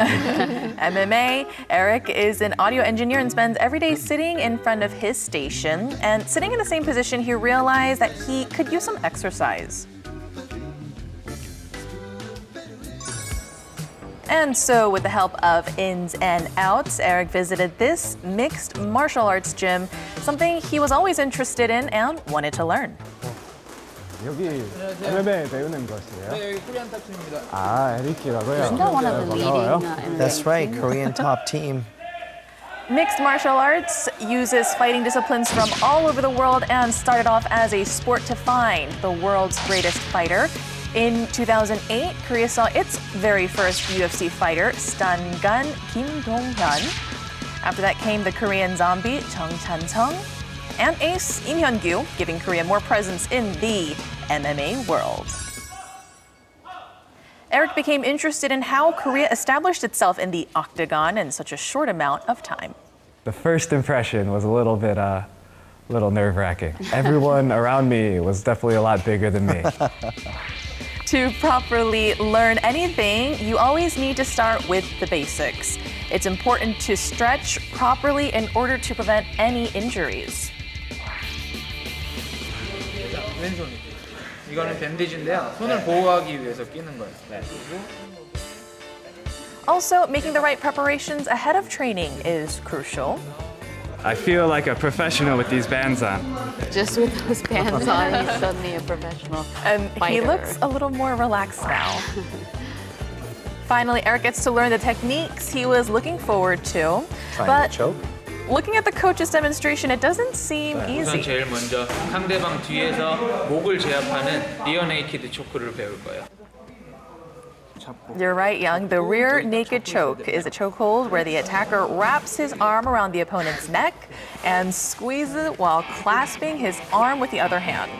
Speaker 20: MMA. Eric is an audio engineer and spends every day sitting in front of his station. And sitting in the same position, he realized that he could use some exercise. And so with the help of Ins and Outs, Eric visited this mixed martial arts gym, something he was always interested in and wanted to learn.
Speaker 22: 여기 MMA 배우는 곳이에요?
Speaker 23: 네, 여기 코리안 탑팀입니다.
Speaker 22: 아, 에릭이라고요?
Speaker 1: That's right, Korean top team.
Speaker 20: Mixed martial arts uses fighting disciplines from all over the world and started off as a sport to find the world's greatest fighter. In 2008, Korea saw its very first UFC fighter, Stan-gun Kim Dong-hyun. After that came the Korean zombie, Chung Chan-sung, and ace Im Hyun-gyu, giving Korea more presence in the MMA world. Eric became interested in how Korea established itself in the octagon in such a short amount of time.
Speaker 22: The first impression was a little bit, nerve-wracking. Everyone around me was definitely a lot bigger than me.
Speaker 20: To properly learn anything, you always need to start with the basics. It's important to stretch properly in order to prevent any injuries.
Speaker 2: 왼손이. 이거는 밴디지인데요. 손을 보호하기 위해서 끼는 거예요.
Speaker 20: Also, making the right preparations ahead of training is crucial.
Speaker 21: I feel like a professional with these bands on.
Speaker 4: Just with those pants on, he's suddenly a professional
Speaker 20: And he
Speaker 4: fighter.
Speaker 20: looks a little more relaxed now. Finally, Eric gets to learn the techniques he was looking forward to.
Speaker 1: Trying to choke?
Speaker 20: Looking at the coach's demonstration, it doesn't seem
Speaker 2: 우선
Speaker 20: easy.
Speaker 2: 제일 먼저 상대방 뒤에서 목을 제압하는 리어 네이키드 초크를 배울 거예요.
Speaker 20: You're right, Young. The rear naked choke is a chokehold where the attacker wraps his arm around the opponent's neck and squeezes it while clasping his arm with the other hand.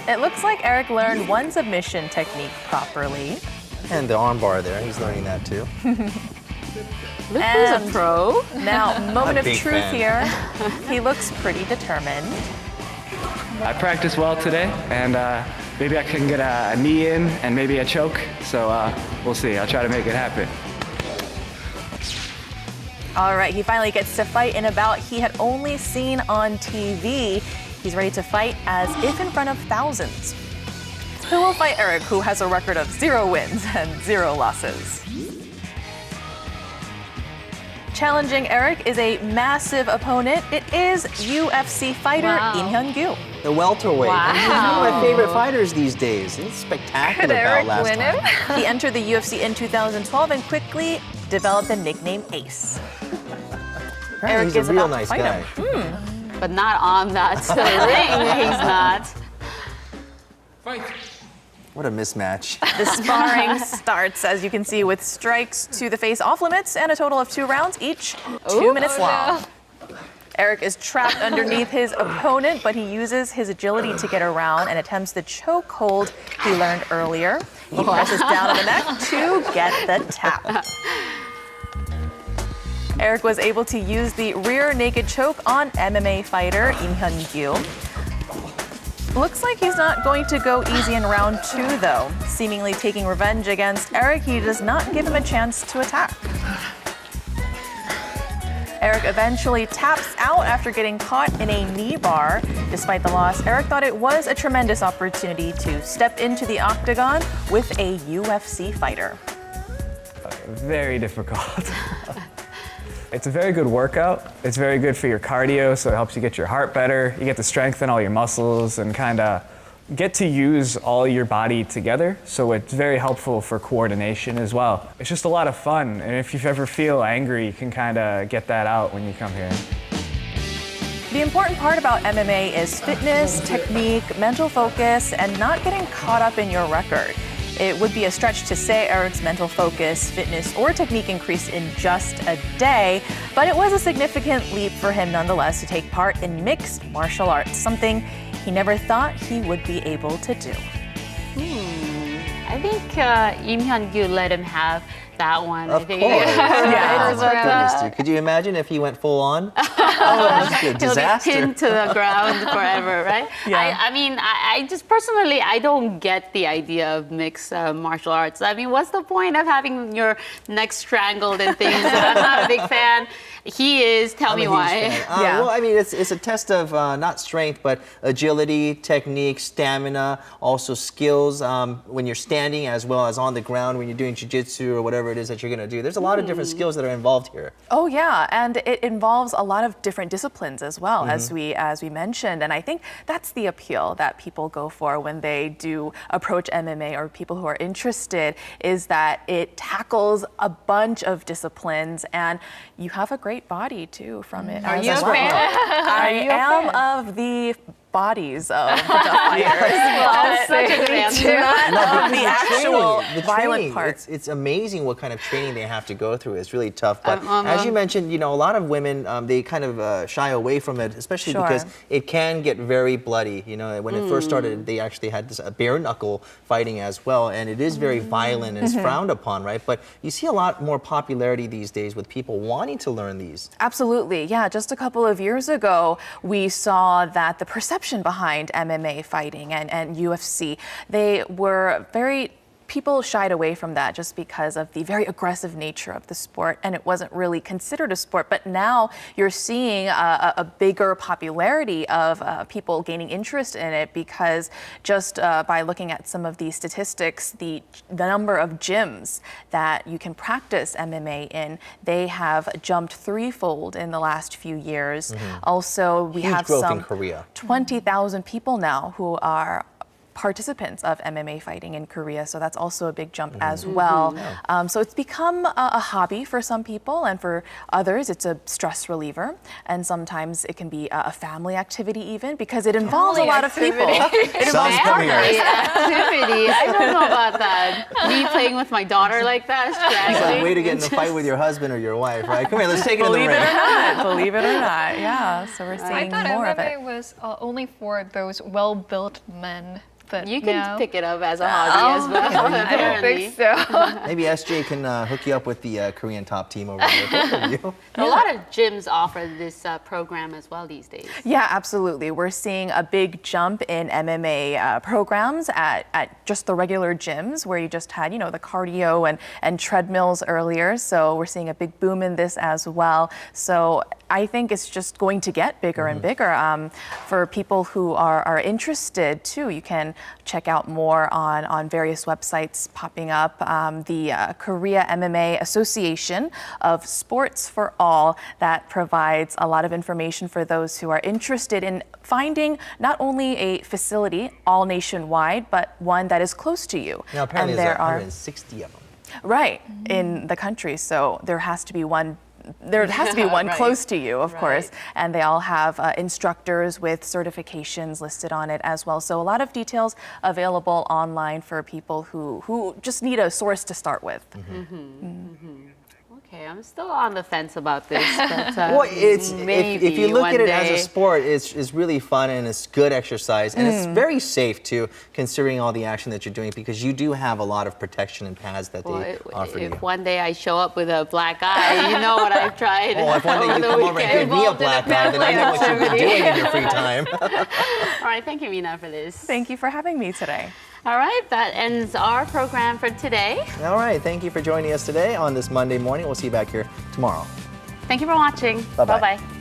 Speaker 20: It looks like Eric learned one submission technique properly.
Speaker 1: And the arm bar there, he's learning that too.
Speaker 4: Look who's a pro.
Speaker 20: Now, moment
Speaker 1: A
Speaker 20: of
Speaker 1: big
Speaker 20: truth
Speaker 1: fan.
Speaker 20: here. He looks pretty determined.
Speaker 21: I practiced well today, and maybe I can get a knee in and maybe a choke. So we'll see. I'll try to make it happen.
Speaker 20: All right, he finally gets to fight in a bout he had only seen on TV. He's ready to fight as if in front of thousands. Who will fight Eric, who has a record of 0 wins and 0 losses? Challenging Eric is a massive opponent. It is UFC fighter Im Hyun-gyu.
Speaker 1: The welterweight.
Speaker 20: Wow.
Speaker 1: He's one of my favorite fighters these days. It's spectacular bout last time.
Speaker 20: He entered the UFC in 2012 and quickly developed the nickname Ace.
Speaker 1: Apparently he's a
Speaker 20: is
Speaker 1: real
Speaker 20: about to
Speaker 1: nice
Speaker 20: fight
Speaker 1: guy.
Speaker 20: him.
Speaker 4: But not on that ring, he's not.
Speaker 1: What a mismatch.
Speaker 20: The sparring starts, as you can see, with strikes to the face off limits and a total of 2 rounds, each 2 minutes long. Eric is trapped underneath his opponent, but he uses his agility to get around and attempts the choke hold he learned earlier. He presses down on the neck to get the tap. Eric was able to use the rear naked choke on MMA fighter Im Hyun-gyu. Looks like he's not going to go easy in round 2, though. Seemingly taking revenge against Eric, he does not give him a chance to attack. Eric eventually taps out after getting caught in a knee bar. Despite the loss, Eric thought it was a tremendous opportunity to step into the octagon with a UFC fighter.
Speaker 21: Very difficult. It's a very good workout. It's very good for your cardio, so it helps you get your heart better. You get to strengthen all your muscles and kind of get to use all your body together. So it's very helpful for coordination as well. It's just a lot of fun. And if you ever feel angry, you can kind of get that out when you come here.
Speaker 20: The important part about MMA is fitness, technique, mental focus, and not getting caught up in your record. It would be a stretch to say Eric's mental focus, fitness, or technique increased in just a day, but it was a significant leap for him nonetheless to take part in mixed martial arts, something he never thought he would be able to do.
Speaker 4: I think Im Hyun-gyu let him have that one.
Speaker 1: Of
Speaker 4: I think.
Speaker 1: course.
Speaker 4: Yeah.
Speaker 1: Oh, my goodness, dude. Could you imagine if he went full on? Oh, it would just be a
Speaker 4: He'll be
Speaker 1: disaster.
Speaker 4: pinned to the ground forever, right?
Speaker 20: Yeah.
Speaker 4: I mean, I just personally, I don't get the idea of mixed martial arts. I mean, what's the point of having your neck strangled and things? I'm not a big fan. He is. Tell
Speaker 1: I'm
Speaker 4: me
Speaker 1: a huge
Speaker 4: why.
Speaker 1: fan. Well, I mean, it's a test of not strength, but agility, technique, stamina, also skills when you're standing as well as on the ground when you're doing jiu-jitsu or whatever it is that you're going to do. There's a lot of different skills that are involved here.
Speaker 20: Oh yeah, and it involves a lot of different disciplines as well, as we mentioned. And I think that's the appeal that people go for when they do approach MMA, or people who are interested, is that it tackles a bunch of disciplines, and you have a great body too from it.
Speaker 4: Are
Speaker 20: as
Speaker 4: you a
Speaker 20: well.
Speaker 4: fan?
Speaker 20: I
Speaker 4: Are you a
Speaker 20: am
Speaker 4: fan?
Speaker 20: of the bodies of the fighters.
Speaker 4: I'm such a fan too.
Speaker 20: Not of the actual
Speaker 1: The
Speaker 20: violent
Speaker 1: training,
Speaker 20: part.
Speaker 1: it's amazing what kind of training they have to go through. It's really tough. But as you mentioned, you know, a lot of women, they kind of shy away from it, especially because it can get very bloody. You know, when it first started, they actually had this bare knuckle fighting as well. And it is very violent and it's frowned upon, right? But you see a lot more popularity these days with people wanting to learn these.
Speaker 20: Absolutely, yeah. Just a couple of years ago, we saw that the perception perception behind MMA fighting and UFC. People shied away from that just because of the very aggressive nature of the sport, and it wasn't really considered a sport. But now you're seeing a bigger popularity of people gaining interest in it because just by looking at some of these statistics, the number of gyms that you can practice MMA in, they have jumped threefold in the last few years. Also, we
Speaker 1: Huge
Speaker 20: have
Speaker 1: growth
Speaker 20: some
Speaker 1: in Korea.
Speaker 20: 20,000 people now who are participants of MMA fighting in Korea, so that's also a big jump as well. So it's become a hobby for some people, and for others it's a stress reliever, and sometimes it can be a family activity even because it involves a lot of people. It involves
Speaker 4: Family activity. I don't know about that. Me playing with my daughter like that,
Speaker 1: It's like
Speaker 4: straggling.
Speaker 1: way to get in a fight with your husband or your wife, right? Come here, let's take it in the
Speaker 20: Believe
Speaker 1: ring.
Speaker 20: it or not, believe it or not, yeah. So we're
Speaker 3: I
Speaker 20: seeing
Speaker 3: thought
Speaker 20: more of
Speaker 3: MMA
Speaker 20: it.
Speaker 3: was only for those well-built men. But
Speaker 4: You can
Speaker 3: now-
Speaker 4: pick it up as a hobby as well.
Speaker 3: I don't think so.
Speaker 1: Maybe SJ can hook you up with the Korean top team over there. Both of you.
Speaker 4: A lot of gyms offer this program as well these days.
Speaker 20: Yeah, absolutely. We're seeing a big jump in MMA programs at just the regular gyms where you just had, the cardio and treadmills earlier. So we're seeing a big boom in this as well. So I think it's just going to get bigger and bigger. For people who are interested too, you can check out more on various websites popping up. The Korea MMA Association of Sports for All, that provides a lot of information for those who are interested in finding not only a facility all nationwide, but one that is close to you.
Speaker 1: Now apparently
Speaker 20: and
Speaker 1: there's
Speaker 20: there are
Speaker 1: 160 of them.
Speaker 20: right in the country, so there has to be one. There has to be one
Speaker 4: Right.
Speaker 20: close to you, of course, and they all have instructors with certifications listed on it as well. So a lot of details available online for people who just need a source to start with.
Speaker 4: Okay, I'm still on the fence about this. But,
Speaker 1: Well, it's
Speaker 4: maybe
Speaker 1: if you look
Speaker 4: one
Speaker 1: at it as
Speaker 4: day.
Speaker 1: a sport, it's really fun and it's good exercise and it's very safe too, considering all the action that you're doing because you do have a lot of protection and pads that
Speaker 4: Well,
Speaker 1: they offer you.
Speaker 4: if one day I show up with a black eye, you know what I've tried.
Speaker 1: Oh, if one day you come over and give me a black eye, then I know what you've been doing in your free time.
Speaker 4: All right, thank you, Mina, for this.
Speaker 20: Thank you for having me today.
Speaker 4: All right, that ends our program for today.
Speaker 1: All right, thank you for joining us today on this Monday morning. We'll see you back here tomorrow.
Speaker 4: Thank you for watching.
Speaker 1: Bye-bye.
Speaker 4: Bye-bye.